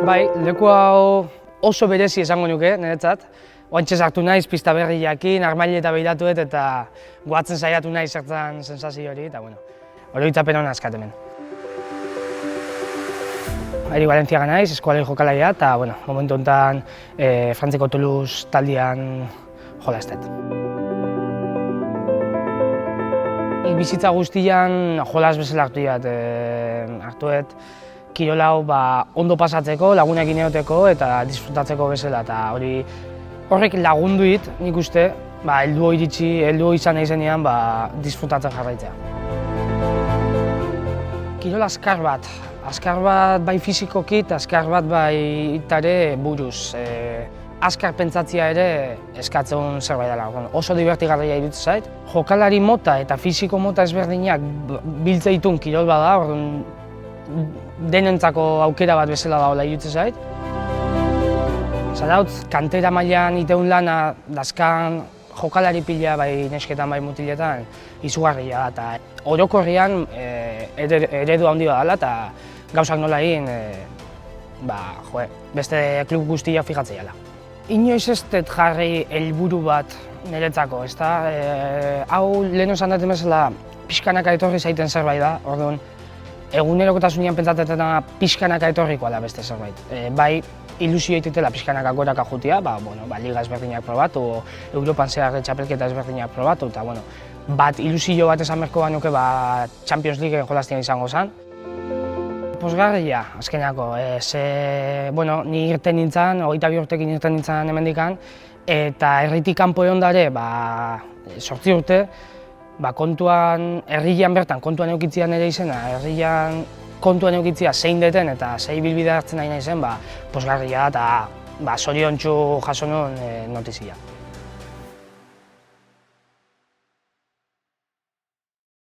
Bai, leku hau oso berezi esango nuke, niretzat. Oantxe sartu naiz, pista berri jakin, armaileta behiratuet eta goatzen saiatu naiz zertzen sensazio hori, eta bueno, oroitzapen hona askat hemen. Eri Valentziaga naiz, eskualei jokalaria, eta bueno, momentu honetan Frantzeko Toulouse taldean jolaztet. Bizitza guztian jolaz bezala hartuet, kirol hau ondo pasatzeko, lagunekin egoteko eta disfrutatzeko bezala, eta horrek lagundu dit, nik uste, heldu izan nahi zenean disfrutatzen jarraitzea. Kirol azkar bat bai fizikoki eta azkar bat bai itare buruz. Azkar pentsatzea ere eskatzen zerbait dela. Oso divertigarria iruditzen zait. Jokalari mota eta fisiko mota ezberdinak biltzen ditun kirol bada, denentzako aukera bat bezala dagoela iruditzen zait. Zarautz, kantera mailan iteun lana dazkan jokalari pila bai nesketan bai mutiletan izugarria da, eta orokorrean eredu handi bat dela eta gauzak nola egin beste klub guztia fijatzea dela. Inoiz ez dut jarri helburu bat niretzako, ezta? Hau lehen esan daten bezala pixkanaka etorri zaiten zerbait da, orduan egunerokotasunean pentsatetena pixkanaka etorrikoa da beste zerbait. Bai, ilusio egitela pixkanaka goraka jutia, liga ezberdinak probatu, Europan zehar txapelketa ezberdinak probatu, eta bat ilusio bat esan berko banuke Champions League jolaztian izango zen. Pozgarria, azkenako, ni irten nintzen, 22 urtekin irten nintzen hemendikan, eta herritik kanpo egon dare, 8 urte, herrian bertan kontuan eukitzia nire izena, herrian kontuan eukitzia zein deten eta zein bilbide hartzen nahi zen, pozgarria eta zoriontsu jaso nuen notizia.